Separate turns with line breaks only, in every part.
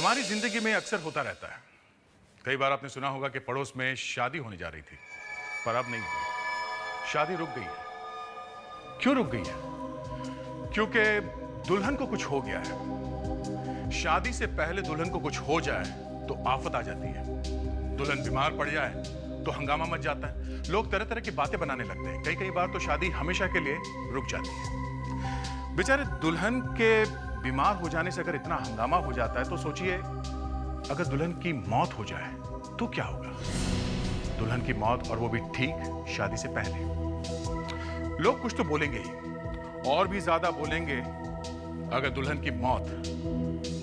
हमारी जिंदगी में अक्सर होता रहता है। कई बार आपने सुना होगा कि पड़ोस में शादी होने जा रही थी, पर अब नहीं हुई। शादी रुक गई है। क्यों रुक गई है? क्योंकि दुल्हन को कुछ हो गया है। शादी से पहले दुल्हन को कुछ हो जाए तो आफत आ जाती है। दुल्हन बीमार पड़ जाए तो हंगामा मच जाता है। लोग तरह तरह की बातें बनाने लगते हैं। कई बार तो शादी हमेशा के लिए रुक जाती है। बेचारे दुल्हन के बीमार हो जाने से अगर इतना हंगामा हो जाता है तो सोचिए, अगर दुल्हन की मौत हो जाए तो क्या होगा? दुल्हन की मौत, और वो भी ठीक शादी से पहले। लोग कुछ तो बोलेंगे ही, और भी ज्यादा बोलेंगे अगर दुल्हन की मौत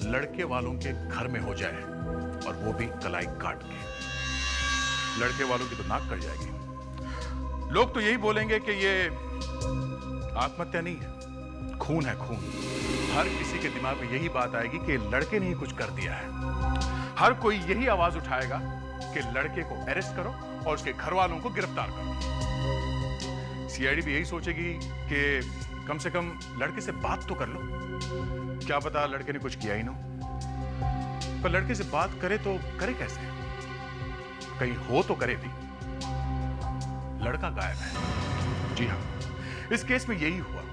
लड़के वालों के घर में हो जाए, और वो भी कलाई काट के। लड़के वालों की तो नाक कट जाएगी। लोग तो यही बोलेंगे कि ये आत्महत्या नहीं है, खून है, खून। हर किसी के दिमाग में यही बात आएगी कि लड़के ने ही कुछ कर दिया है। हर कोई यही आवाज उठाएगा कि लड़के को अरेस्ट करो और उसके घर वालों को गिरफ्तार करो। सीआईडी भी यही सोचेगी कि कम से कम लड़के से बात तो कर लो। क्या पता लड़के ने कुछ किया ही ना, पर लड़के से बात करे तो करे कैसे? कहीं हो तो करे भी। लड़का गायब है। जी हां, इस केस में यही हुआ।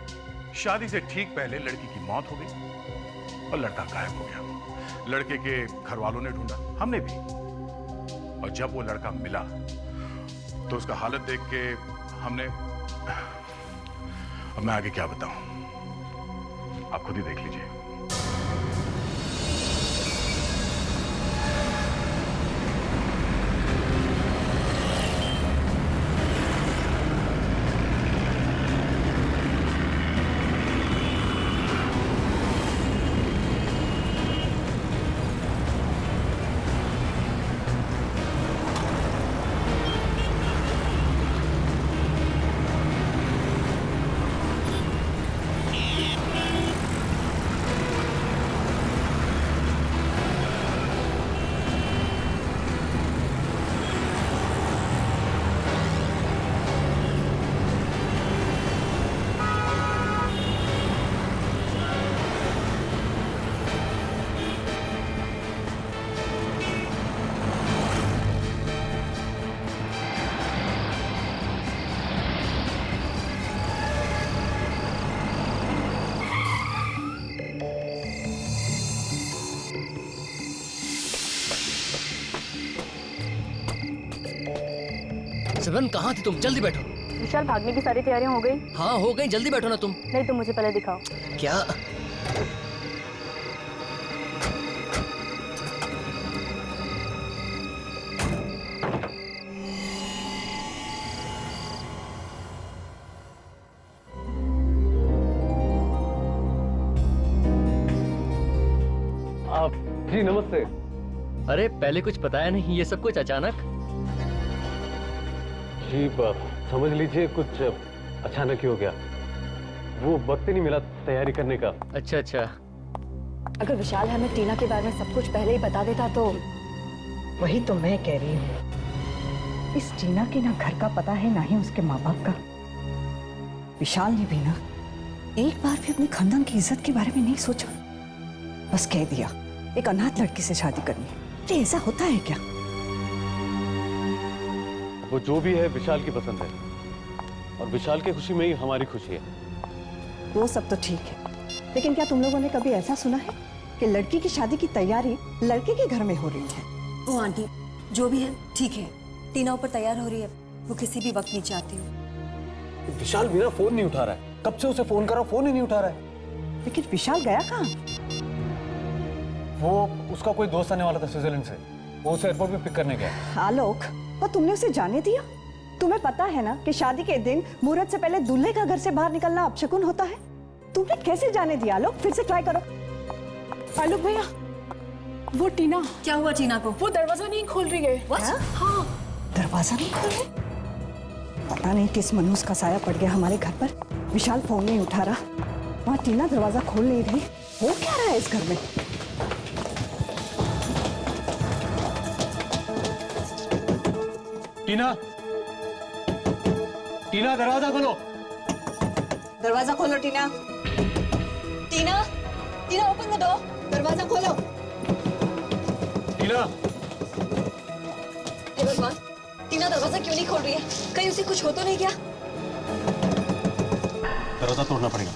शादी से ठीक पहले लड़की की मौत हो गई और लड़का गायब हो गया। लड़के के घर वालों ने ढूंढा, हमने भी, और जब वो लड़का मिला तो उसका हालत देख के हमने, अब मैं आगे क्या बताऊं, आप खुद ही देख लीजिए।
सिमरन, कहाँ थी तुम? जल्दी बैठो।
विशाल, भागने की सारी तैयारियां हो गई?
हाँ हो गई, जल्दी बैठो ना तुम।
नहीं, तुम मुझे पहले दिखाओ।
क्या?
आप जी नमस्ते।
अरे पहले कुछ बताया नहीं, ये सब कुछ अचानक?
जी समझ लीजिए कुछ अचानक ही हो गया। वो वक्त ही नहीं मिला तैयारी करने का।
अच्छा अच्छा।
अगर विशाल हमें टीना के बारे में सब कुछ पहले ही बता देता तो।
वही तो मैं कह रही हूँ। इस टीना के ना घर का पता है, ना ही उसके माँ बाप का। विशाल ने भी ना एक बार भी अपने खानदान की इज्जत के बारे में नहीं सोचा। बस कह दिया एक अनाथ लड़की से शादी करनी। अरे ऐसा होता है क्या?
वो जो भी है विशाल की पसंद है, और विशाल की खुशी में ही हमारी खुशी है।
वो सब तो ठीक है, लेकिन क्या तुम लोगों ने कभी ऐसा सुना है कि लड़की की शादी की तैयारी लड़के के घर में हो रही है?
ओ आंटी, जो भी है ठीक है। टीना ऊपर तैयार हो रही है, वो किसी भी वक्त नीचे आती हो।
विशाल मेरा फोन नहीं उठा रहा है, कब से उसे फोन करा, फोन ही नहीं उठा रहा है।
लेकिन विशाल गया कहाँ?
वो उसका कोई दोस्त आने वाला था स्विट्जरलैंड से, वो उसे एयरपोर्ट पे पिक करने गया।
आलोक, और तुमने उसे जाने दिया? तुम्हें पता है ना कि शादी के दिन मुहूर्त से पहले दूल्हे का घर से बाहर निकलना अपशकुन होता है। तुमने कैसे जाने दिया? आलोक, फिर से ट्राई करो।
आलोक भैया, वो टीना।
क्या हुआ टीना को?
वो दरवाजा नहीं खोल रही है।
हाँ, दरवाजा नहीं खोल रही? पता नहीं किस मनूस का साया पड़ गया हमारे घर पर। विशाल फोन नहीं उठा रहा, वहाँ टीना दरवाजा खोल नहीं रही। हो क्या रहा है इस घर में?
टीना, टीना दरवाजा खोलो।
दरवाजा खोलो टीना।
टीना, टीना ओपन द डोर।
दरवाजा खोलो।
टीना,
हे भगवान, टीना दरवाजा क्यों नहीं खोल रही है? कहीं उसे कुछ हो तो नहीं गया?
दरवाजा तोड़ना पड़ेगा।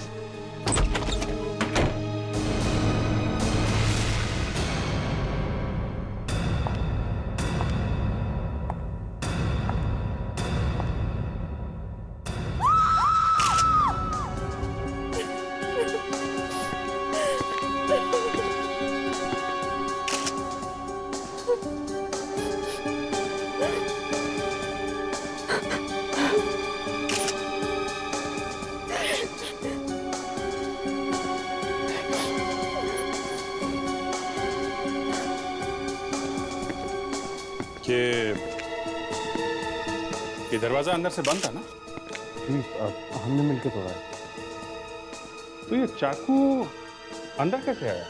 ये दरवाजा अंदर से बंद था ना?
जी, हमने मिलके तोड़ा है।
तो ये चाकू अंदर कैसे आया?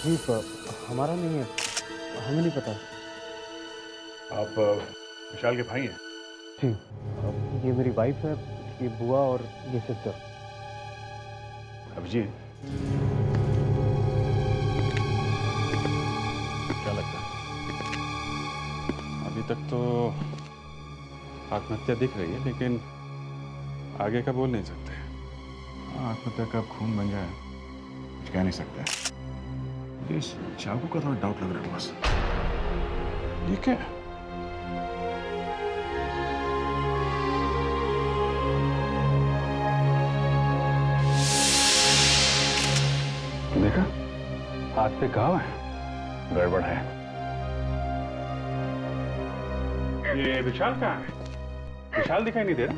जी, हमारा नहीं है, हमें नहीं पता।
आप विशाल के भाई हैं?
जी, ये मेरी वाइफ है, ये बुआ और ये सिस्टर।
अभिजीत, क्या लगता है?
अभी तक तो आत्महत्या दिख रही है, लेकिन आगे का बोल नहीं सकते।
आत्महत्या कब खून बन जाए कुछ कह नहीं सकते। इस चाकू का थोड़ा डाउट लग रहा है बस। ये क्या है?
देखा, हाथ पे घाव है।
गड़बड़ है।
ये विशाल कहाँ है? विशाल दिखाई नहीं दे रहा।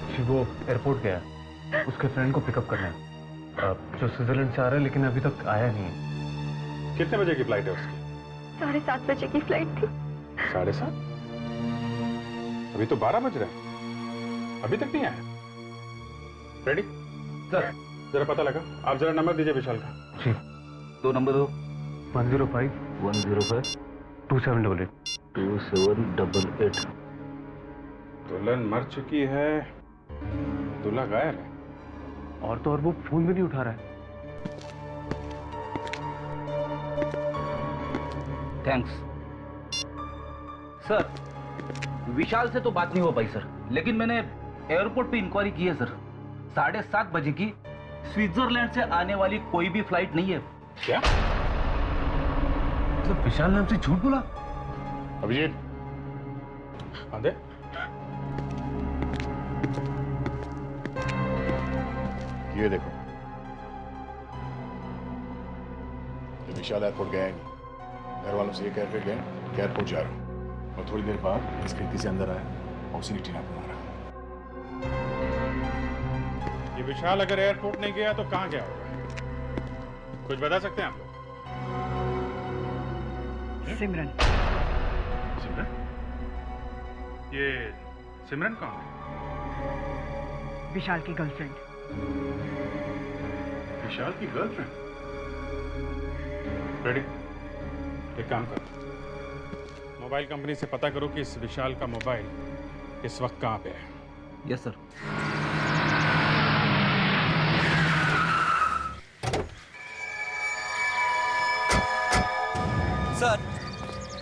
जी, वो एयरपोर्ट गया है, उसके फ्रेंड को पिकअप करना है, जो स्विट्जरलैंड से आ रहा है, लेकिन अभी तक आया नहीं है।
कितने बजे की फ्लाइट है उसकी?
7:30 बजे की फ्लाइट थी।
7:30? अभी तो 12 बज रहे हैं, अभी तक नहीं आया। रेडी
सर,
जरा पता लगा। आप जरा नंबर दीजिए विशाल का।
जी,
2 नंबर दो।
105
105
2788।
2788।
दुल्हन मर चुकी है, दूल्हा गायब है।
और तो और वो फोन भी नहीं उठा रहा है।
Thanks sir. विशाल से तो बात नहीं हो पाई सर, लेकिन मैंने एयरपोर्ट पे इंक्वायरी की है सर। 7:30 बजे की स्विट्जरलैंड से आने वाली कोई भी फ्लाइट नहीं है।
क्या?
मतलब विशाल ने हमसे झूठ बोला?
अभिजीत,
आंधे?
ये देखो, ये विशाल एयरपोर्ट गया ही नहीं। घर वालों से ये कह के गए कि एयरपोर्ट जा रहा हूँ, और थोड़ी देर बाद इस खिड़की से अंदर आया और उसी ने टीना को मारा।
ये विशाल अगर एयरपोर्ट नहीं गया तो कहाँ गया होगा? कुछ बता सकते हैं आप लोग?
सिमरन।
सिमरन? ये सिमरन कौन है?
विशाल की गर्लफ्रेंड।
विशाल की गर्लफ्रेंड? रेडी, एक काम करो, मोबाइल कंपनी से पता करो कि इस विशाल का मोबाइल इस वक्त कहाँ पे है।
Yes sir.
Sir,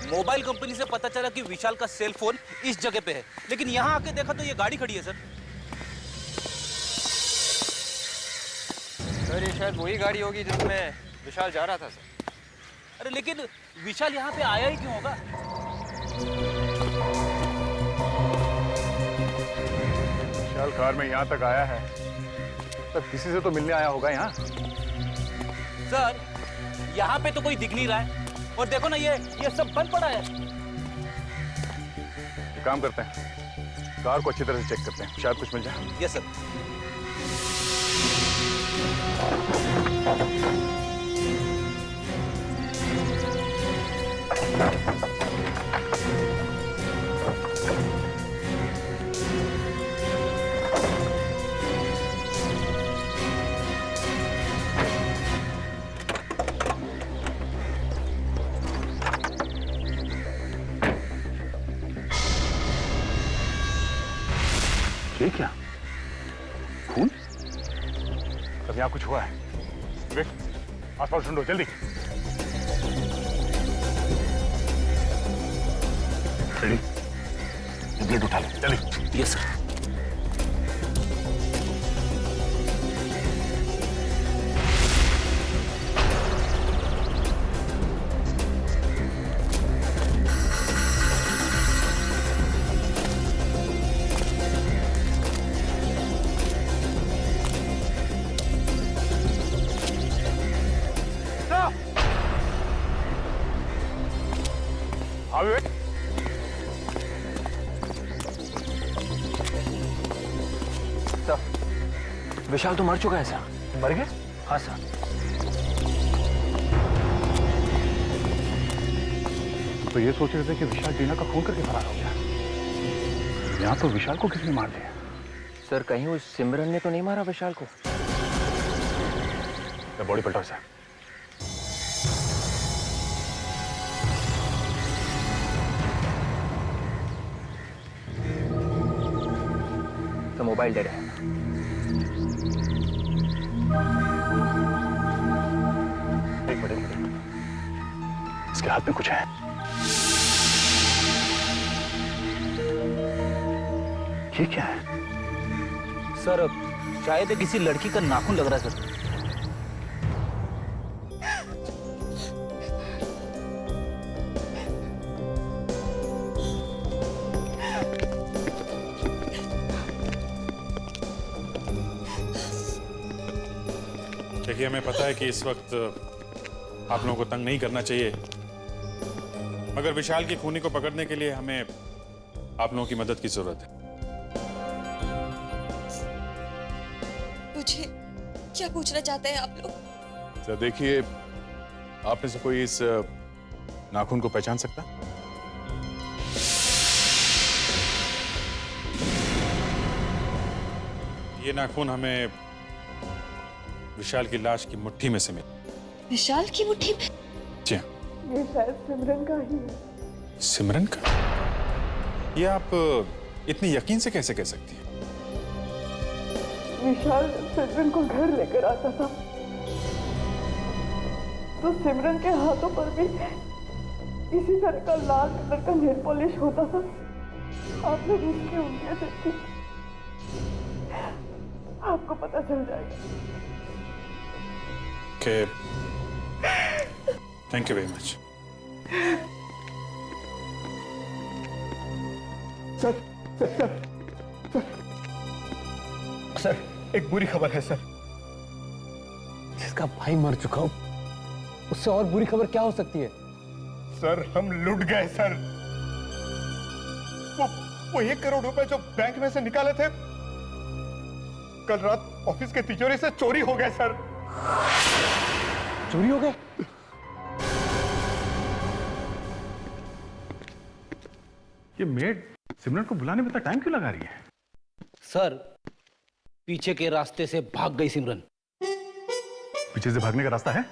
mobile company से पता चला कि विशाल का सेल फोन इस जगह पे है, लेकिन यहाँ आके देखा तो ये गाड़ी खड़ी है सर।
सर, ये शायद वही गाड़ी होगी जिसमें विशाल जा रहा था सर।
अरे लेकिन विशाल यहाँ पे आया ही क्यों होगा?
विशाल कार में यहाँ तक आया है, तब किसी से तो मिलने आया होगा यहाँ।
सर, यहाँ पे तो कोई दिख नहीं रहा है, और देखो ना ये सब बंद पड़ा है।
एक काम करते हैं, कार को अच्छी तरह से चेक करते हैं, शायद कुछ मिल जाए।
Yes sir.
ये क्या? खून? अब यहाँ कुछ हुआ है। विवेक, आसपास ढूंढो जल्दी। रेडी? प्लेट उठा ले, चलिए।
Yes sir.
विशाल तो मर चुका है सर।
मर गया?
हाँ सर।
तो ये सोच रहे थे कि विशाल टीना का खून करके फरार हो गया। यहाँ तो विशाल को किसने मार दिया?
सर कहीं उस सिमरन ने तो नहीं मारा विशाल को?
बॉडी पलटो सर।
तो मोबाइल डेड है।
एक मिनट, इसके हाथ में कुछ है। ये क्या है?
सर शायद ये किसी लड़की का नाखून लग रहा है सर।
देखिए, हमें पता है कि इस वक्त आप लोगों को तंग नहीं करना चाहिए, मगर विशाल की खूनी को पकड़ने के लिए हमें आप लोगों की मदद की जरूरत है।
मुझे क्या पूछना चाहते हैं आप लोग?
सर देखिए, आप में से कोई इस नाखून को पहचान सकता?
ये नाखून हमें विशाल की लाश की मुट्ठी में से मिला।
विशाल की मुट्ठी में?
जी
ये शायद सिमरन का ही है।
सिमरन का? ये आप इतनी यकीन से कैसे कह सकती हैं?
विशाल सिमरन को घर लेकर आता था तो सिमरन के हाथों पर भी इसी तरह का लाल कलर का नेल पॉलिश होता था। आपने उसकी उंगलियां देखी, आपको पता चल जाएगा।
Okay. Thank you very much.
Sir एक बुरी खबर है सर।
जिसका भाई मर चुका हो, उससे और बुरी खबर क्या हो सकती है?
सर हम लुट गए सर। वो 1 करोड़ रुपए जो बैंक में से निकाले थे, कल रात ऑफिस के तिजोरी से चोरी हो गए सर।
चोरी हो गए?
ये मेड सिमरन को बुलाने में इतना टाइम क्यों लगा रही है?
सर पीछे के रास्ते से भाग गई सिमरन।
पीछे से भागने का रास्ता है?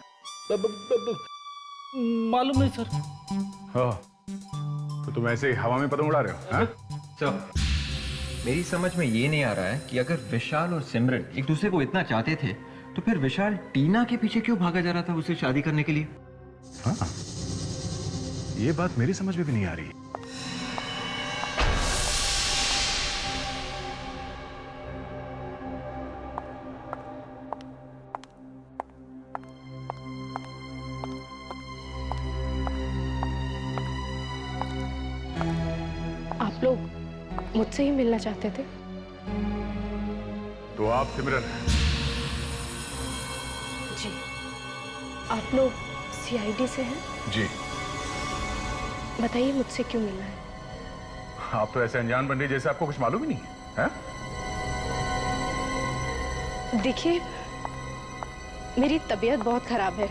मालूम नहीं सर।
हाँ, तो तुम ऐसे ही हवा में पतंग उड़ा रहे हो? हाँ?
सर मेरी समझ में ये नहीं आ रहा है कि अगर विशाल और सिमरन एक दूसरे को इतना चाहते थे तो फिर विशाल टीना के पीछे क्यों भागा जा रहा था उससे शादी करने के लिए?
हाँ, ये बात मेरी समझ में भी नहीं आ रही।
आप लोग मुझसे ही मिलना चाहते थे?
तो आप सिमरन?
जी। आप लोग सीआईडी से हैं?
जी।
बताइए मुझसे क्यों मिलना है?
आप तो ऐसे अनजान बन रही जैसे आपको कुछ मालूम ही नहीं है?
देखिए, मेरी तबीयत बहुत खराब है।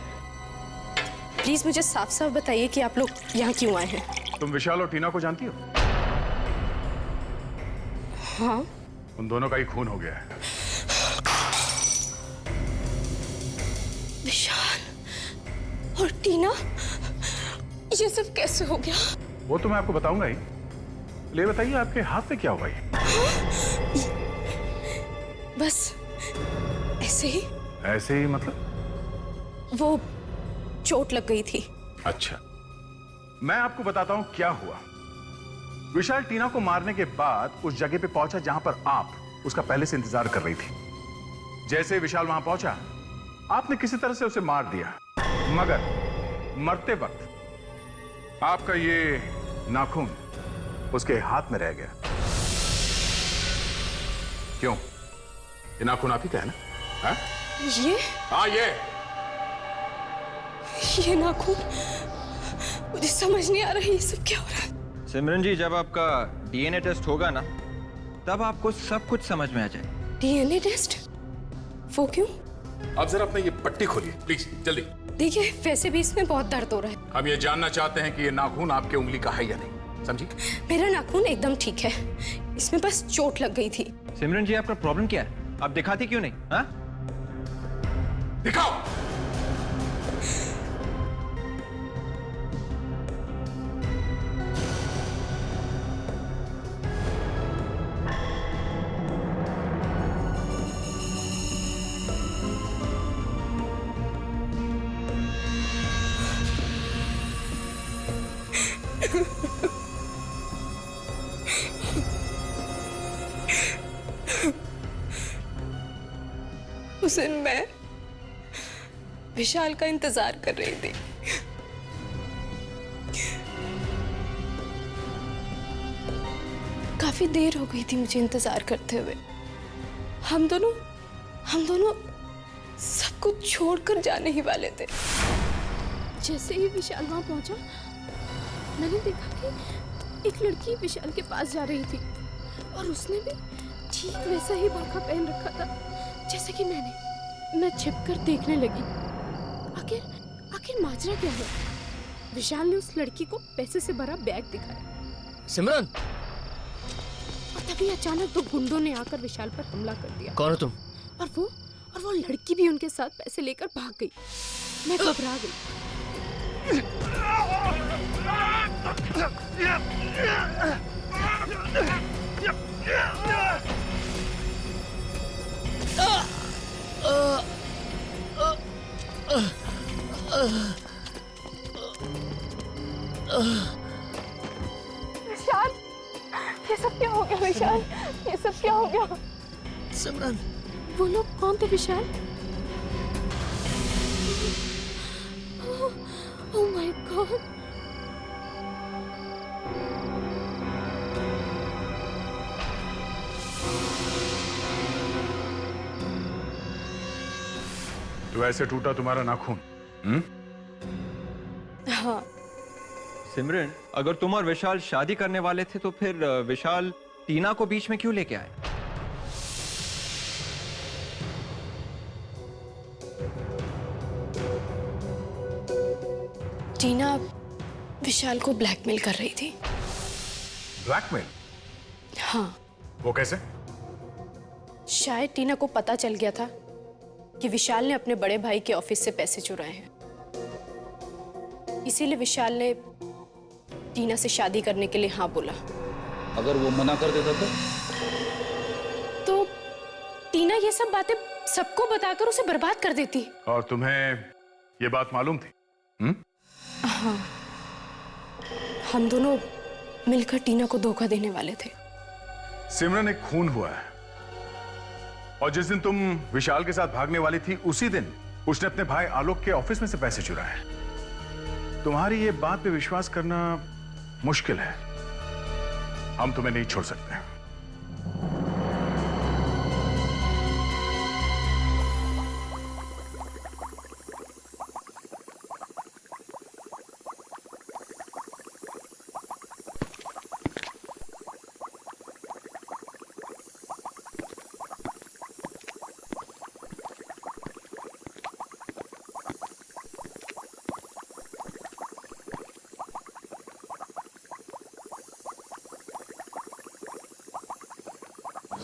प्लीज मुझे साफ साफ बताइए कि आप लोग यहाँ क्यों आए हैं?
तुम विशाल और टीना को जानती हो?
हाँ।
उन दोनों का ही खून हो गया है।
विशाल और टीना, ये सब कैसे हो गया?
वो तो मैं आपको बताऊंगा ही। ले बताइए, आपके हाथ से क्या हुआ ये?
बस ऐसे ही।
ऐसे ही मतलब?
वो चोट लग गई थी।
अच्छा, मैं आपको बताता हूं क्या हुआ। विशाल टीना को मारने के बाद उस जगह पे पहुंचा जहां पर आप उसका पहले से इंतजार कर रही थी। जैसे विशाल वहां पहुंचा, आपने किसी तरह से उसे मार दिया, मगर मरते वक्त आपका ये नाखून उसके हाथ में रह गया। क्यों? ये नाखून आप ही का है ना? हा?
ये?
हाँ,
ये नाखून, मुझे समझ नहीं आ रहा है ये सब क्या हो रहा है।
सिमरन जी, जब आपका डीएनए टेस्ट होगा ना, तब आपको सब कुछ समझ में आ जाए।
DNA test? वो क्यों?
आप जरा अपना ये पट्टी खोलिए प्लीज, जल्दी।
देखिए, वैसे भी इसमें बहुत दर्द हो रहा है।
हम ये जानना चाहते हैं कि ये नाखून आपके उंगली का है या नहीं, समझी?
मेरा नाखून एकदम ठीक है, इसमें बस चोट लग गई थी।
सिमरन जी, आपका प्रॉब्लम क्या है? आप दिखाती क्यों नहीं? हाँ,
दिखाओ।
उस दिन मैं विशाल का इंतजार कर रही थी। काफी देर हो गई थी मुझे इंतजार करते हुए। हम दोनों सब कुछ छोड़कर जाने ही वाले थे। जैसे ही विशाल वहां पहुंचा, मैंने देखा कि एक लड़की विशाल के पास जा रही थी और उसने भी ठीक वैसा ही बुर्का पहन रखा था जैसे कि मैं छिपकर देखने लगी। आखिर माजरा क्या है? विशाल ने उस लड़की को पैसे से भरा बैग दिखाया।
सिमरन,
और तभी अचानक 2 गुंडों ने आकर विशाल पर हमला कर दिया।
कौन हो तुम?
और वो लड़की भी उनके साथ पैसे लेकर भाग गई। मैं घबरा गई। विशाल, ये सब क्या हो गया? विशाल, ये सब क्या हो गया?
सिमरन,
वो लोग कौन थे विशाल? Oh my God!
तो ऐसे टूटा तुम्हारा नाखून?
हाँ।
सिमरन, अगर तुम और विशाल शादी करने वाले थे तो फिर विशाल टीना को बीच में क्यों लेके आए?
टीना विशाल को ब्लैकमेल कर रही थी।
ब्लैकमेल?
हाँ।
वो कैसे?
शायद टीना को पता चल गया था कि विशाल ने अपने बड़े भाई के ऑफिस से पैसे चुराए हैं। इसीलिए विशाल ने टीना से शादी करने के लिए हाँ बोला।
अगर वो मना कर देता
तो टीना ये सब बातें सबको बताकर उसे बर्बाद कर देती।
और तुम्हें ये बात मालूम थी?
हाँ, हम दोनों मिलकर टीना को धोखा देने वाले थे।
सिमरन, एक खून हुआ है और जिस दिन तुम विशाल के साथ भागने वाली थी, उसी दिन उसने अपने भाई आलोक के ऑफिस में से पैसे चुराए। तुम्हारी ये बात पे विश्वास करना मुश्किल है। हम तुम्हें नहीं छोड़ सकते।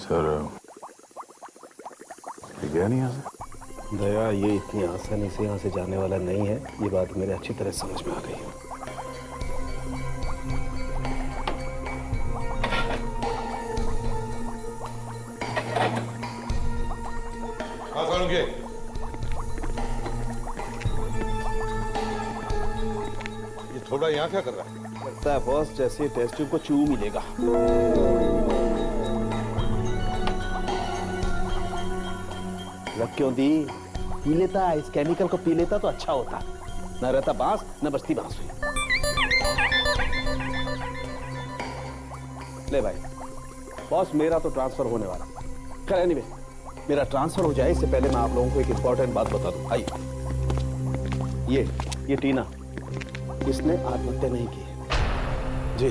सर, गया नहीं यहाँ से?
दया, ये इतनी आसानी से यहाँ से जाने वाला नहीं है। ये बात मेरे अच्छी तरह समझ में आ गई है।
ये थोड़ा यहाँ क्या कर रहा है? लगता है बॉस जैसे टेस्ट ट्यूब को चू मिलेगा। रख क्यों दी? पी लेता, इस केमिकल को पी लेता तो अच्छा होता, न रहता बांस न बचती बांसुरी। ले भाई, बॉस मेरा तो ट्रांसफर होने वाला। खैर एनीवे, मेरा ट्रांसफर हो जाए इससे पहले मैं आप लोगों को एक इंपॉर्टेंट बात बता दूं। आइए, ये टीना, इसने आत्महत्या नहीं की है जी।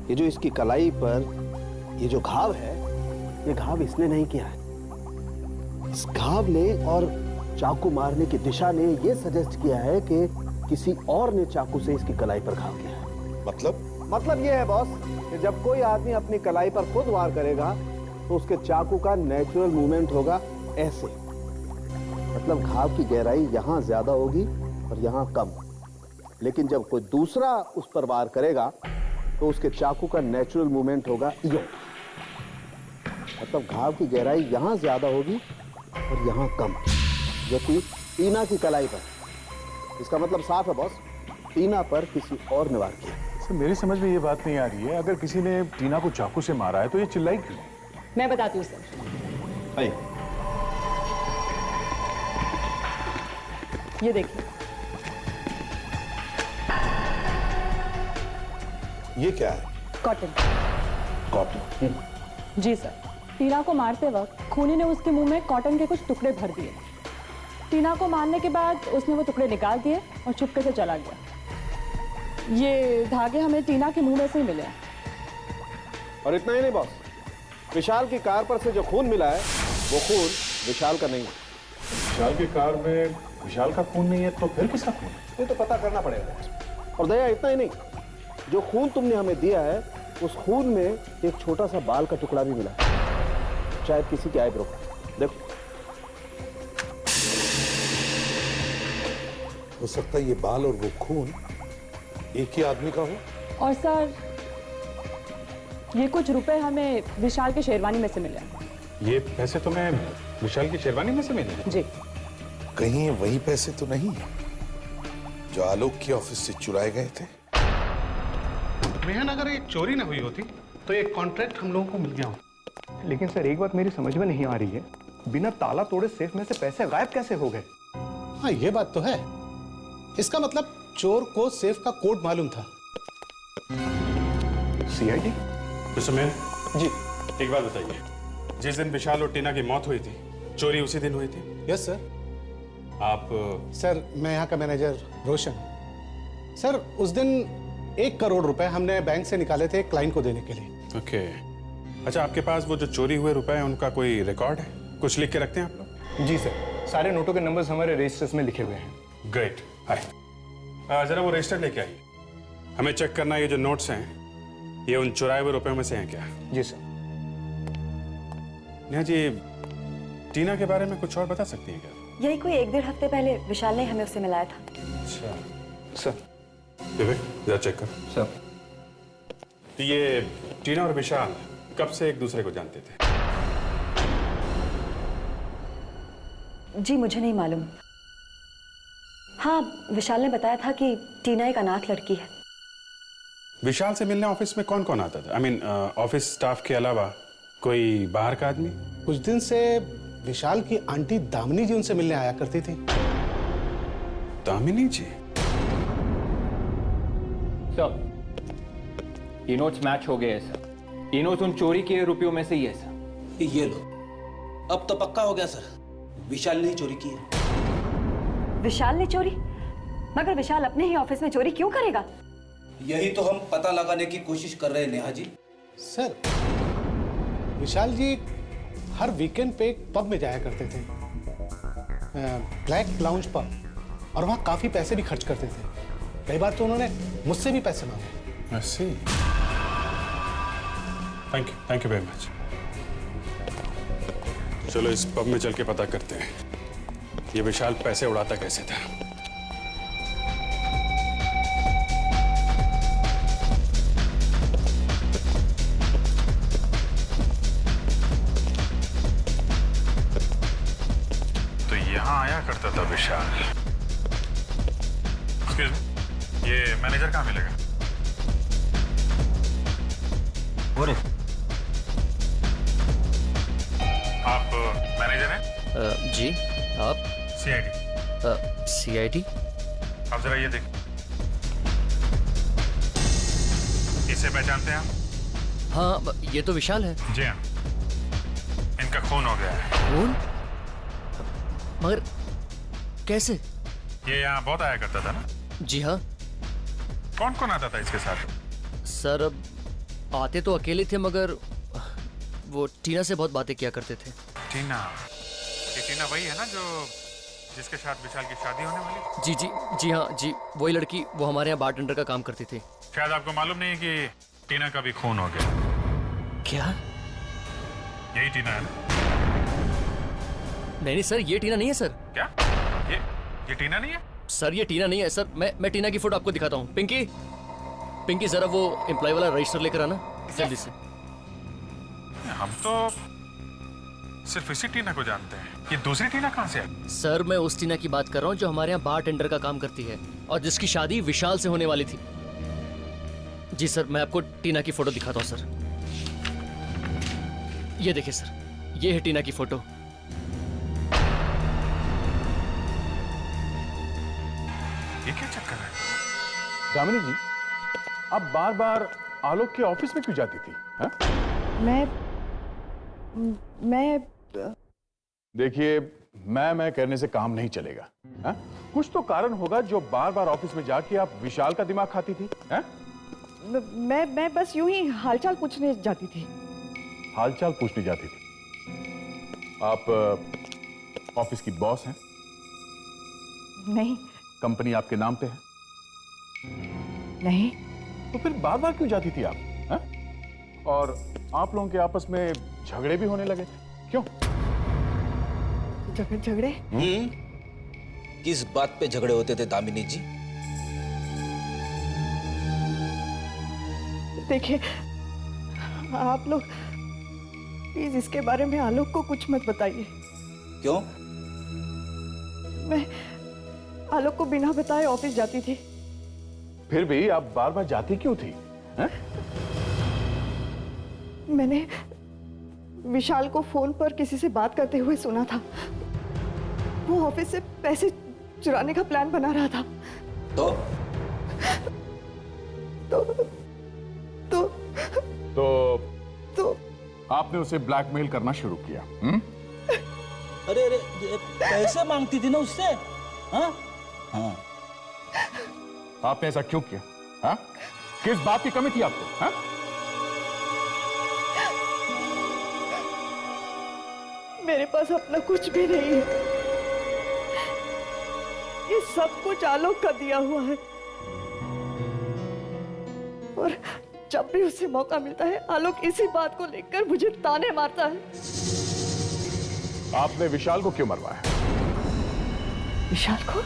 ये जो इसकी कलाई पर ये जो घाव है, ये घाव इसने नहीं किया है। इस घाव ने और चाकू मारने की दिशा ने ये सजेस्ट किया है कि किसी और ने चाकू से इसकी कलाई पर घाव किया है। मतलब ये है बॉस कि जब कोई आदमी अपनी कलाई पर खुद वार करेगा तो उसके चाकू का नेचुरल मूवमेंट होगा ऐसे। मतलब घाव की गहराई यहां ज्यादा होगी और यहां कम। लेकिन जब कोई दूसरा उस पर वार करेगा तो उसके चाकू का नेचुरल मूवमेंट होगा यूं। मतलब घाव की गहराई यहां ज्यादा होगी और यहां कम, जो कि टीना की कलाई पर। इसका मतलब साफ है बॉस, टीना पर किसी और ने वार किया।
सर मेरी समझ में ये बात नहीं आ रही है, अगर किसी ने टीना को चाकू से मारा है तो ये चिल्लाई क्यों?
मैं बताती हूँ सर।
आइए।
ये देखिए,
ये क्या है?
कॉटन।
कॉटन?
जी सर। टीना को मारते वक्त खूनी ने उसके मुंह में कॉटन के कुछ टुकड़े भर दिए। टीना को मारने के बाद उसने वो टुकड़े निकाल दिए और चुपके से चला गया। ये धागे हमें टीना के मुंह में से ही मिले हैं।
और इतना ही नहीं बॉस, विशाल की कार पर से जो खून मिला है वो खून विशाल का नहीं है।
विशाल की कार में विशाल का खून नहीं है तो फिर किसका खून है?
ये तो पता करना पड़ेगा। और दया इतना ही नहीं, जो खून तुमने हमें दिया है उस खून में एक छोटा सा बाल का टुकड़ा भी मिला, शायद किसी के आईब्रो। देखो,
हो सकता है ये बाल और वो खून एक ही आदमी का हो।
और सर, ये कुछ रुपए हमें विशाल के शेरवानी में से मिले हैं।
ये पैसे तुम्हें विशाल की शेरवानी में से मिले?
जी।
कहीं ये वही पैसे तो नहीं है जो आलोक के ऑफिस से चुराए गए थे?
मेहन, अगर ये चोरी ना हुई होती तो ये कॉन्ट्रैक्ट हम लोगों को मिल गया होता। लेकिन सर एक बात मेरी समझ में नहीं आ रही है, बिना ताला तोड़े सेफ में से पैसे गायब कैसे हो गए?
हाँ, ये बात तो है। इसका मतलब चोर को सेफ का कोड मालूम था।
सीआईडी?
मिस्टर मेहन
जी,
एक बात बताइए, जिस दिन विशाल और टीना की मौत हुई थी, चोरी उसी दिन हुई थी?
Yes sir.
आप?
सर, मैं यहाँ का मैनेजर रोशन। सर, उस दिन 1 करोड़ रुपए हमने बैंक से निकाले थे क्लाइंट को देने के लिए।
ओके। अच्छा, आपके पास वो जो चोरी हुए रुपए हैं उनका कोई रिकॉर्ड है? कुछ लिख के रखते हैं आप लोग?
जी सर, सारे नोटों के नंबर्स हमारे रजिस्टर्स में लिखे हुए हैं।
ग्रेट। हाय, जरा वो रजिस्टर लेके आइए, हमें चेक करना है ये जो नोट्स हैं ये उन चुराए हुए रुपयों में से हैं क्या?
जी सर।
नेहा जी, टीना के बारे में कुछ और बता सकती हैं क्या?
यही कोई 1-1.5 हफ्ते पहले विशाल ने हमें उससे मिलाया था।
अच्छा
सर।
जरा चेक कर।
सर,
ये टीना और विशाल कब से एक दूसरे को जानते थे?
जी मुझे नहीं मालूम। हाँ, विशाल ने बताया था कि टीना एक अनाथ लड़की है।
विशाल से मिलने ऑफिस में कौन कौन आता था? आई मीन ऑफिस स्टाफ के अलावा कोई बाहर का आदमी?
कुछ दिन से विशाल की आंटी दामिनी जी उनसे मिलने आया करती थी।
दामिनी जी?
सर, ये नोट्स मैच हो गए हैं सर। ये नोट्स उन चोरी किए रुपयों में से ही है सर।
ये लो, अब तो पक्का हो गया सर, विशाल ने ही चोरी की है।
विशाल ने चोरी? मगर विशाल अपने ही ऑफिस में चोरी क्यों करेगा?
यही तो हम पता लगाने की कोशिश कर रहे हैं नेहा जी।
सर, विशाल जी हर वीकेंड पे एक पब में जाया करते थे, ब्लैक लाउंज पब, और वहाँ काफी पैसे भी खर्च करते थे। कई बार तो उन्होंने मुझसे भी पैसे मांगे।
ऐसे? Thank you very much. चलो इस पब में चल के पता करते हैं ये विशाल पैसे उड़ाता कैसे था। तो यहां आया करता था विशाल। ये मैनेजर कहाँ मिलेगा?
और
आप मैनेजर हैं?
जी आप?
सीआईडी।
सीआईडी?
आप जरा ये देख, इसे पहचानते हैं आप?
हाँ, ये तो विशाल है।
जी हाँ, इनका खून हो गया है।
खून? मगर कैसे?
ये यहाँ बहुत आया करता था ना?
जी हाँ।
कौन कौन आता था इसके साथ?
सर अब आते तो अकेले थे, मगर वो टीना से बहुत बातें किया करते थे।
टीना? ये टीना वही है ना जो जिसके साथ विशाल की शादी होने वाली?
जी जी जी हाँ जी, वही लड़की, वो हमारे यहाँ बारटेंडर का काम करती थी।
शायद आपको मालूम नहीं है कि टीना का भी खून हो गया।
क्या?
यही टीना है ना?
नहीं सर, ये टीना नहीं है सर।
क्या? ये टीना नहीं है?
सर ये टीना नहीं है सर। मैं टीना की फोटो आपको दिखाता हूँ। पिंकी, पिंकी जरा वो एम्प्लॉय वाला रजिस्टर लेकर आना जल्दी से।
हम तो सिर्फ इसी टीना को जानते हैं, ये दूसरी टीना कहाँ से आई?
सर मैं उस टीना की बात कर रहा हूँ जो हमारे यहाँ बारटेंडर का काम करती है और जिसकी शादी विशाल से होने वाली थी। जी सर, मैं आपको टीना की फोटो दिखाता हूँ सर। ये देखिए सर, ये है टीना की फोटो।
ये क्या चक्कर है?
दामिनी जी, आप बार बार आलोक के ऑफिस में क्यों जाती थी? हा?
मैं
देखिए, मैं कहने से काम नहीं चलेगा। हा? कुछ तो कारण होगा जो बार बार ऑफिस में जाके आप विशाल का दिमाग खाती थी। हा?
मैं बस यूं ही हालचाल पूछने जाती थी।
हालचाल पूछने जाती थी? आप ऑफिस की बॉस हैं?
नहीं।
कंपनी आपके नाम पे है?
नहीं।
तो फिर बार बार क्यों जाती थी आप? हा? और आप लोगों के आपस में झगड़े भी होने लगे थे, क्यों?
झगड़े?
किस बात पे झगड़े होते थे दामिनी जी?
देखिए, आप लोग प्लीज इसके बारे में आलोक को कुछ मत बताइए।
क्यों?
मैं आलोक को बिना बताए ऑफिस जाती थी।
फिर भी आप बार बार जाती क्यों थी? हा?
मैंने विशाल को फोन पर किसी से बात करते हुए सुना था। वो ऑफिस से पैसे चुराने का प्लान बना रहा था।
तो
आपने उसे ब्लैकमेल करना शुरू किया?
अरे पैसे मांगती थी ना उससे? हाँ? हाँ।
आपने ऐसा क्यों किया? हाँ? किस बात की कमी थी आपको? हाँ?
मेरे पास अपना कुछ भी नहीं है। ये सब कुछ आलोक का दिया हुआ है। और जब भी उसे मौका मिलता है, आलोक इसी बात को लेकर मुझे ताने मारता है।
आपने विशाल को क्यों मरवाया?
विशाल को?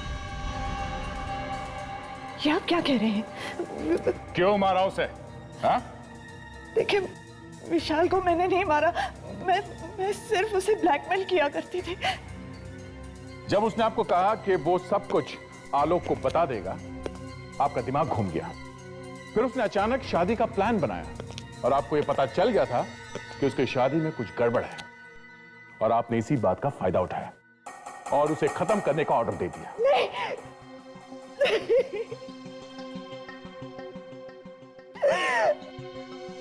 ये आप क्या कह रहे हैं?
क्यों मारा उसे? हाँ?
देखिए, विशाल को मैंने नहीं मारा। मैं सिर्फ उसे ब्लैकमेल किया करती थी।
जब उसने आपको कहा कि वो सब कुछ आलोक को बता देगा, आपका दिमाग घूम गया। फिर उसने अचानक शादी का प्लान बनाया और आपको यह पता चल गया था कि उसकी शादी में कुछ गड़बड़ है, और आपने इसी बात का फायदा उठाया और उसे खत्म करने का ऑर्डर दे दिया।
नहीं।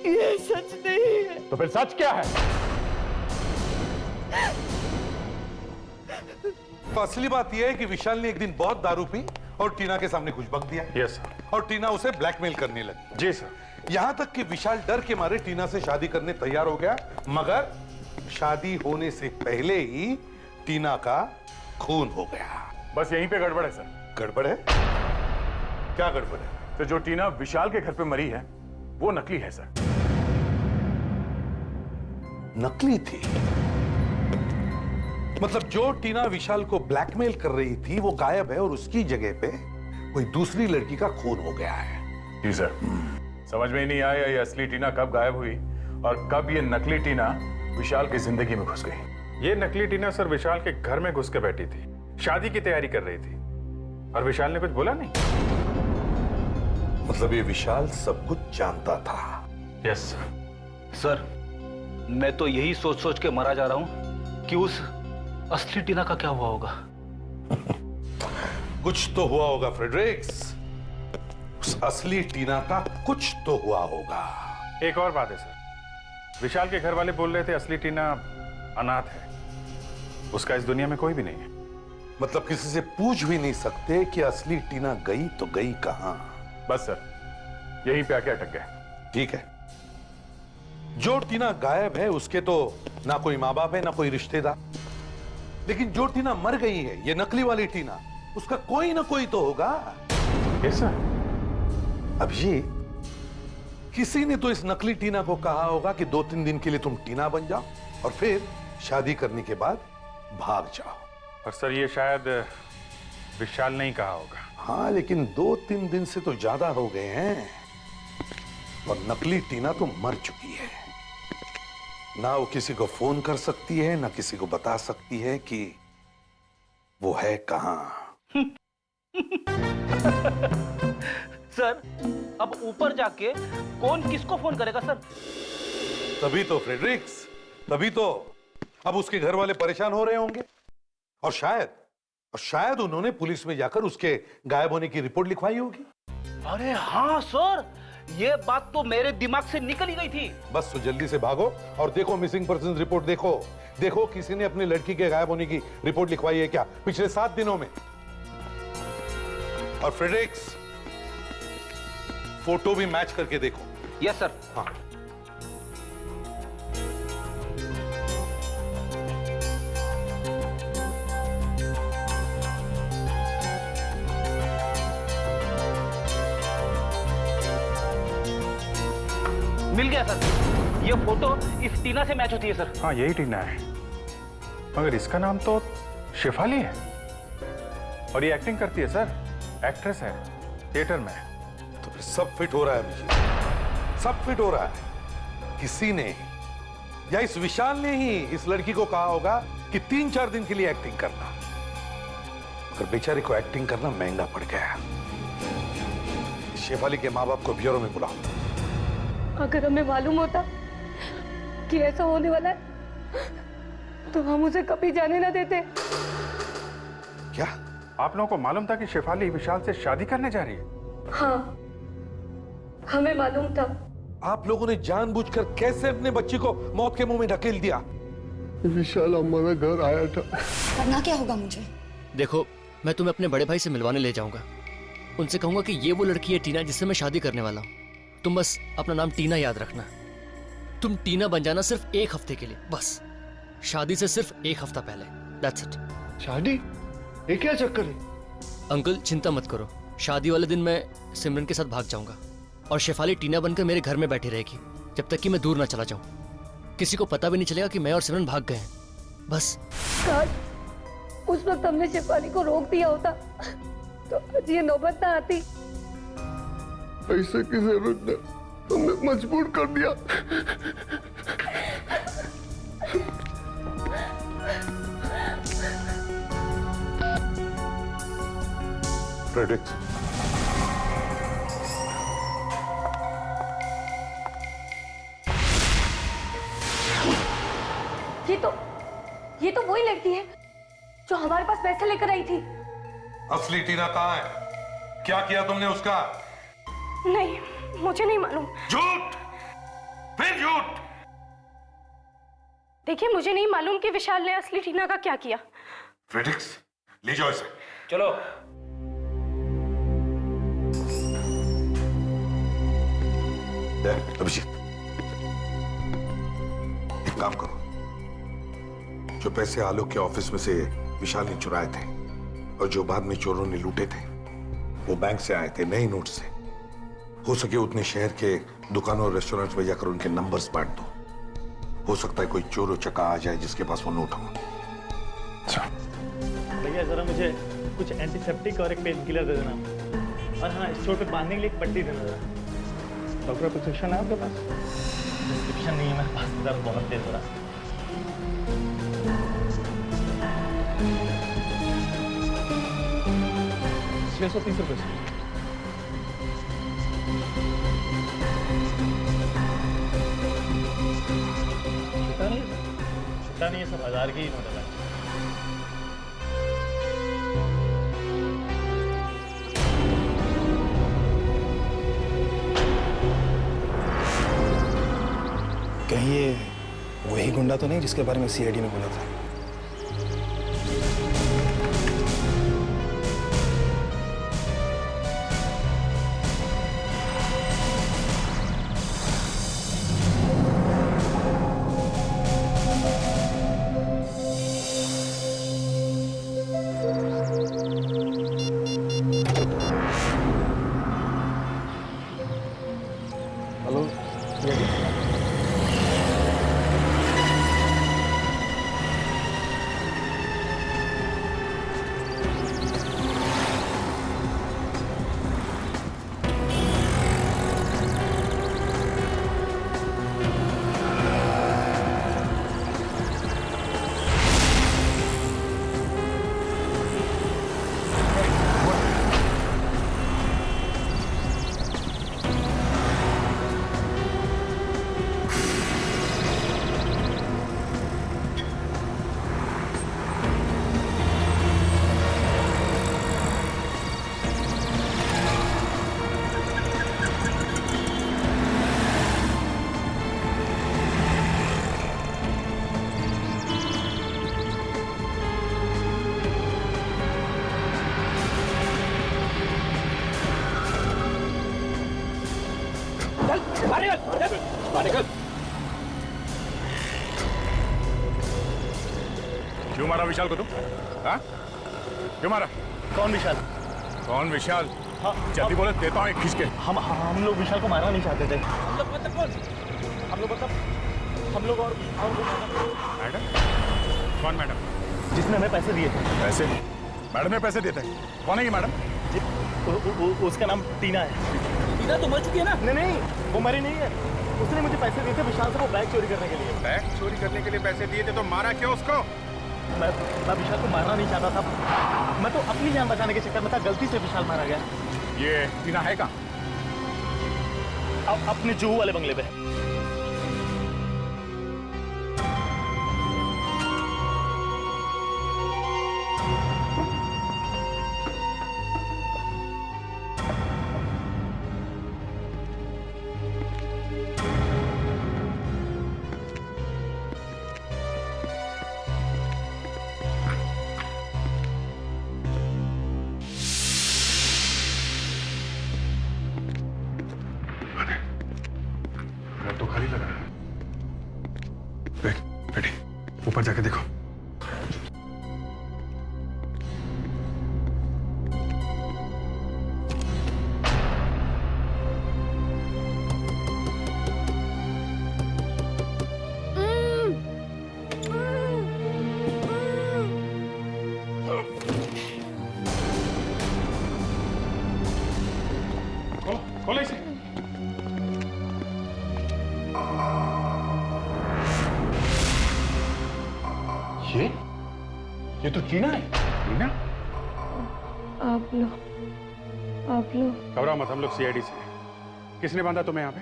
ये सच नहीं है।
तो फिर सच क्या है?
तो असली बात यह है कि विशाल ने एक दिन बहुत दारू पी और टीना के सामने कुछ बक दिया।
Yes sir.
और टीना उसे ब्लैकमेल करने लगी।
जी सर।
यहां तक कि विशाल डर के मारे टीना से शादी करने तैयार हो गया, मगर शादी होने से पहले ही टीना का खून हो गया।
बस यहीं पे गड़बड़ है सर।
गड़बड़ है? क्या गड़बड़ है?
तो जो टीना विशाल के घर पे मरी है, वो नकली है सर।
नकली थी? मतलब जो टीना विशाल को ब्लैकमेल कर रही थी वो गायब है और उसकी जगह पे कोई दूसरी लड़की का खून हो गया है।
जी सर। समझ में ही नहीं आया ये असली टीना कब गायब हुई और कब ये नकली टीना विशाल की जिंदगी में घुस गई।
ये नकली टीना सर विशाल के घर में घुस के बैठी थी, शादी की तैयारी कर रही थी, और विशाल ने कुछ बोला नहीं।
मतलब ये विशाल सब कुछ जानता था।
Yes sir.
सर, मैं तो यही सोच सोच के मरा जा रहा हूं कि उस असली टीना का क्या हुआ होगा।
कुछ तो हुआ होगा फ्रेडरिक्स, उस असली टीना का कुछ तो हुआ होगा।
एक और बात है सर, विशाल के घर वाले बोल रहे थे असली टीना अनाथ है, उसका इस दुनिया में कोई भी नहीं है।
मतलब किसी से पूछ भी नहीं सकते कि असली टीना गई तो गई कहां?
बस सर, यहीं पे आके अटक गए।
ठीक है, जो टीना गायब है उसके तो ना कोई माँ बाप है ना कोई रिश्तेदार, लेकिन जो टीना मर गई है, ये नकली वाली टीना, उसका कोई ना कोई तो होगा।
Yes sir.
अभिजीत, किसी ने तो इस नकली टीना को कहा होगा कि 2-3 दिन के लिए तुम टीना बन जाओ और फिर शादी करने के बाद भाग जाओ।
और सर, ये शायद विशाल ने ही कहा होगा।
हाँ, लेकिन 2-3 दिन से तो ज्यादा हो गए हैं और नकली टीना तो मर चुकी है। ना वो किसी को फोन कर सकती है, ना किसी को बता सकती है कि वो है कहां।
सर, अब ऊपर जाके कौन किसको फोन करेगा सर?
तभी तो फ्रेडरिक्स, तभी तो अब उसके घर वाले परेशान हो रहे होंगे और शायद उन्होंने पुलिस में जाकर उसके गायब होने की रिपोर्ट लिखवाई होगी।
अरे हाँ सर, ये बात तो मेरे दिमाग से निकल ही गई थी।
बस तो जल्दी से भागो और देखो मिसिंग पर्सन रिपोर्ट देखो किसी ने अपनी लड़की के गायब होने की रिपोर्ट लिखवाई है क्या पिछले 7 दिनों में। और फ्रेडरिक्स, फोटो भी मैच करके देखो।
Yes sir.
हाँ,
मिल गया सर, ये फोटो इस टीना से मैच होती है सर।
हाँ, यही टीना है, मगर इसका नाम तो शेफाली है और ये एक्टिंग करती है सर, एक्ट्रेस है थिएटर में।
तो फिर सब फिट हो रहा है अभिजीत, सब फिट हो रहा है। किसी ने या इस विशाल ने ही इस लड़की को कहा होगा कि 3-4 दिन के लिए एक्टिंग करना, मगर बेचारे को एक्टिंग करना महंगा पड़ गया। शेफाली के माँ बाप को ब्यूरो में बुलाओ।
अगर हमें मालूम होता कि ऐसा होने वाला है तो हम उसे कभी जाने ना देते।
क्या
आप लोगों को मालूम था कि शेफाली विशाल से शादी करने जा रही है?
हाँ, हमें मालूम था।
आप लोगों ने जानबूझकर कैसे अपने बच्ची को मौत के मुंह में ढकेल दिया?
विशाल हमारे घर आया था।
करना क्या होगा मुझे?
देखो, मैं तुम्हें अपने बड़े भाई से मिलवाने ले जाऊंगा। उनसे कहूंगा कि ये वो लड़की है टीना जिससे मैं शादी करने वाला हूँ। तुम बस अपना नाम टीना याद रखना। तुम टीना बन जाना सिर्फ 1 हफ्ते के लिए, बस शादी से सिर्फ 1 हफ्ता पहले। That's it.
शादी? ये क्या चक्कर है?
अंकल चिंता मत करो, शादी वाले दिन मैं सिमरन के साथ भाग जाऊंगा और शेफाली टीना बनकर मेरे घर में बैठी रहेगी जब तक कि मैं दूर ना चला जाऊं। किसी को पता भी नहीं चलेगा कि मैं और सिमरन भाग गए हैं। बस
काश उस वक्त हमने शेफाली को रोक दिया होता तो आज ये नौबत ना आती।
ऐसे की जरूरत ने हमें मजबूर कर दिया।
फ्रेडरिक्स,
ये तो वही लड़की है जो हमारे पास पैसे लेकर आई थी।
असली टीना कहाँ है? क्या किया तुमने उसका?
नहीं, मुझे नहीं मालूम।
झूठ, फिर झूठ।
देखिए, मुझे नहीं मालूम कि विशाल ने असली टीना का क्या किया।
फ्रेडरिक्स, ले जाओ इसे।
चलो।
अभिजीत, एक काम करो, जो पैसे आलोक के ऑफिस में से विशाल ने चुराए थे और जो बाद में चोरों ने लूटे थे, वो बैंक से आए थे नए नोट से। हो सके उतने शहर के दुकानों और रेस्टोरेंट्स में जाकर उनके नंबर्स बांट दो। हो सकता है कोई चोर उचक्का आ जाए जिसके पास वो नोट हो।
भैया जरा मुझे कुछ एंटीसेप्टिक और एक पेन किलर दे देना, और हाँ, इस चोट पे बांधने के लिए एक पट्टी देना जरा। डॉक्टर प्रिस्क्रिप्शन है आपके पास? प्रिस्क्रिप्शन नहीं है मेरे पास, दर्द बहुत तेज हो रहा है। ₹630। छुट्टा नहीं है, सब 1000 की ही नोट है।
कहीं ये वही गुंडा तो नहीं जिसके बारे में सीआईडी ने बोला था? Hello CID?
क्यों मारा विशाल को तुम? हाँ? क्यों मारा?
कौन विशाल?
कौन विशाल?
हाँ,
जल्दी बोले, देता हूँ एक खींच के।
हम लोग विशाल को मारना नहीं चाहते थे।
हम लोग मतलब कौन?
हम लोग मतलब हम लोग और
मैडम? कौन मैडम?
जिसने हमें पैसे दिए थे।
पैसे? मैडम ने पैसे दिए थे? कौन है ये मैडम?
उसका नाम टीना है।
टीना तो मर चुकी है ना?
नहीं, वो मरी नहीं है। उसने मुझे पैसे दिए थे विशाल से वो बैग चोरी करने के लिए।
बैग चोरी करने के लिए पैसे दिए थे तो मारा क्यों उसको?
मैं विशाल को मारना नहीं चाहता था। मैं तो अपनी जान बचाने के चक्कर में था, गलती से विशाल मारा गया।
ये टीना है कहाँ?
अब अपने जुहू वाले बंगले पे।
तो खाली लगा है। बेटी, ऊपर जाके देखो।
खोलो इसे। ये तो टीना है। टीना?
आप लोग
घबराओ मत, हम लोग सीआईडी से। किसने बांधा तुम्हें यहाँ पे?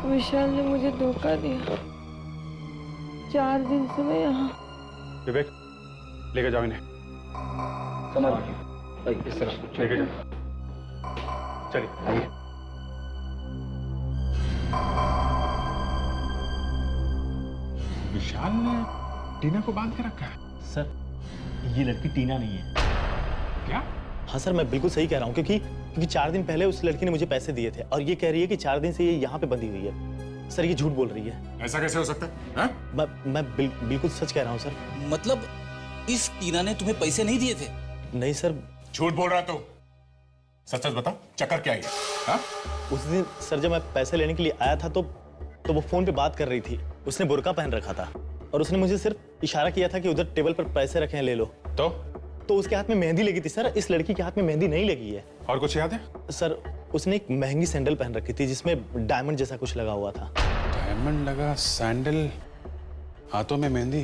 विशाल ने मुझे धोखा दिया। 4 दिन से मैं यहाँ।
विवेक, लेके जाओ इन्हें।
इस तरफ
लेके जाओ। चलिए आइए। विशाल ने टीना को बांध के रखा है।
सर, ये लड़की टीना नहीं है।
क्या?
हाँ सर, मैं बिल्कुल सही कह रहा हूँ क्योंकि 4 दिन पहले उस लड़की ने मुझे पैसे दिए थे और ये कह रही है कि 4 दिन से ये यहाँ पे बंधी हुई है। सर, ये झूठ बोल रही है।
ऐसा कैसे हो सकता है? हाँ?
मैं बिल्कुल सच कह रहा हूँ सर।
मतलब इस टीना ने तुम्हें पैसे नहीं दिए थे?
नहीं सर।
झूठ बोल रहा तो सच सच बता, चक्कर क्या है? हाँ?
उस दिन सर जब मैं पैसे लेने के लिए आया था तो वो फोन पे बात कर रही थी। उसने बुर्का पहन रखा था और उसने मुझे सिर्फ इशारा किया था कि उधर टेबल पर पैसे रखे हैं, ले लो। तो उसके हाथ में मेहंदी लगी थी। सर, इस लड़की के हाथ में मेहंदी नहीं लगी है।
और कुछ याद है?
सर, उसने एक महंगी सैंडल पहन रखी थी जिसमें डायमंड जैसा कुछ लगा हुआ था।
डायमंड लगा सैंडल, हाथों में मेहंदी,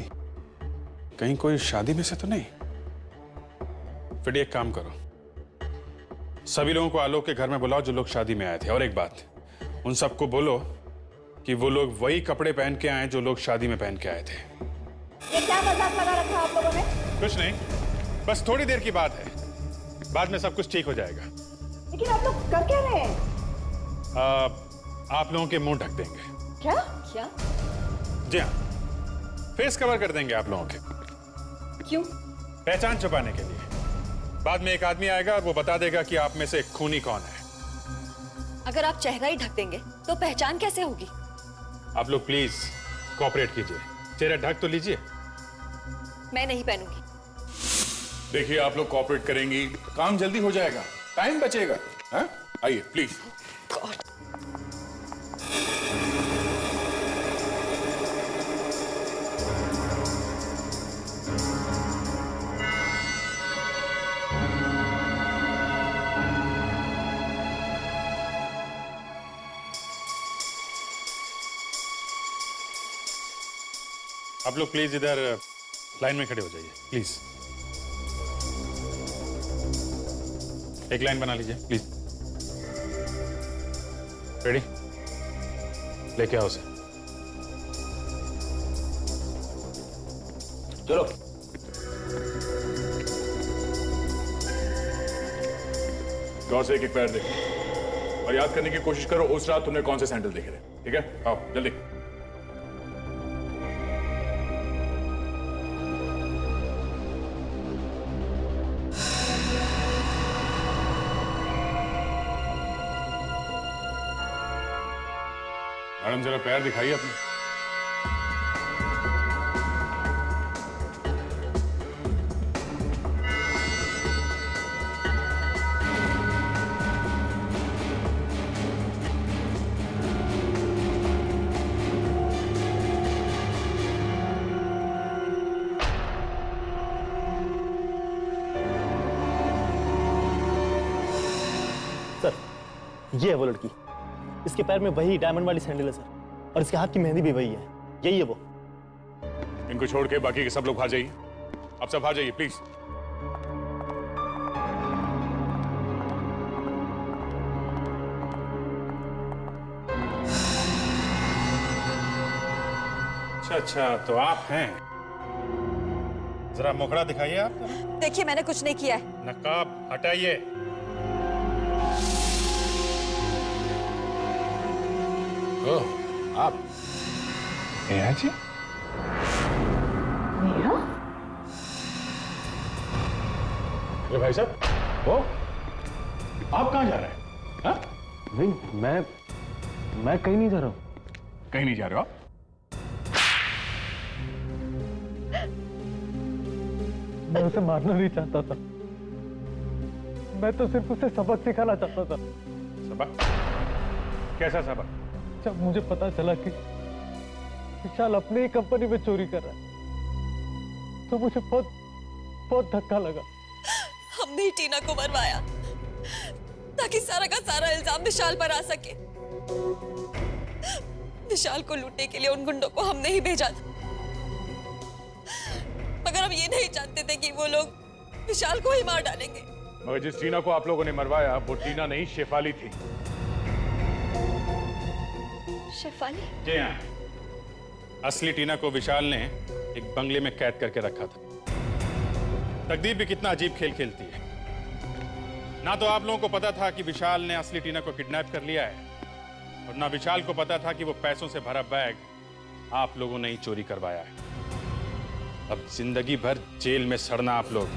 कहीं कोई शादी में से तो नहीं? फिर एक काम करो, सभी लोगों को आलोक के घर में बुलाओ जो लोग शादी में आए थे। और एक बात, उन सबको बोलो कि वो लोग वही कपड़े पहन के आए जो लोग शादी में पहन के आए थे।
ये क्या मजाक लगा रखा आप लोगों ने?
कुछ नहीं, बस थोड़ी देर की बात है, बाद में सब कुछ ठीक हो जाएगा।
लेकिन आप लोग कर क्या रहे हैं?
आप लोगों के मुंह ढक देंगे।
क्या क्या?
जी हाँ, फेस कवर कर देंगे आप लोगों के।
क्यों?
पहचान छुपाने के लिए। बाद में एक आदमी आएगा और वो बता देगा कि आप में से खूनी कौन है।
अगर आप चेहरा ही ढक देंगे तो पहचान कैसे होगी?
आप लोग प्लीज कोऑपरेट कीजिए, चेहरा ढक तो लीजिए।
मैं नहीं पहनूंगी।
देखिए, आप लोग कोऑपरेट करेंगी, काम जल्दी हो जाएगा, टाइम बचेगा। हाँ, आइए प्लीज।
आप लोग प्लीज इधर लाइन में खड़े हो जाइए, प्लीज। एक लाइन बना लीजिए प्लीज। रेडी? लेके आओ उसे।
चलो।
गौर से एक पैर देखो और याद करने की कोशिश करो उस रात तुमने कौन से सैंडल देखे थे। ठीक है, आओ जल्दी। मैडम जरा पैर दिखाइए अपने।
सर, ये है वो लड़की। इसके पैर में वही डायमंड वाली सैंडल है सर, और इसके हाथ की मेहंदी भी वही है। यही है वो।
इनको छोड़ के बाकी के सब लोग आ जाइए। आप सब आ जाइए प्लीज।
अच्छा अच्छा, तो आप हैं। जरा मुखड़ा दिखाइए आप।
देखिए, मैंने कुछ नहीं किया है।
नकाब हटाइए।
ओह, आप नेहा जी?
नेहा?
अरे भाई साहब, ओ, आप कहाँ जा रहे हैं? हाँ?
नहीं, मैं कहीं नहीं जा रहा हूँ।
कहीं नहीं जा रहे हो आप?
मैं उसे मारना नहीं चाहता था, मैं तो सिर्फ उसे सबक सिखाना चाहता था।
सबक? कैसा सबक?
जब मुझे पता चला कि विशाल अपनी ही कंपनी में चोरी कर रहा है, तो मुझे बहुत बहुत धक्का लगा।
हमने ही टीना को मरवाया ताकि सारा का सारा इल्जाम विशाल पर आ सके। विशाल को लूटने के लिए उन गुंडों को हमने ही भेजा था, मगर हम ये नहीं जानते थे कि वो लोग विशाल को ही मार डालेंगे।
मगर जिस टीना को आप लोगों ने मरवाया वो टीना नहीं, शेफाली थी।
शेफाली?
जी हाँ, असली टीना को विशाल ने एक बंगले में कैद करके रखा था। तकदीर भी कितना अजीब खेल खेलती है। ना तो आप लोगों को पता था कि विशाल ने असली टीना को किडनैप कर लिया है, और ना विशाल को पता था कि वो पैसों से भरा बैग आप लोगों ने ही चोरी करवाया है। अब जिंदगी भर जेल में सड़ना आप लोग।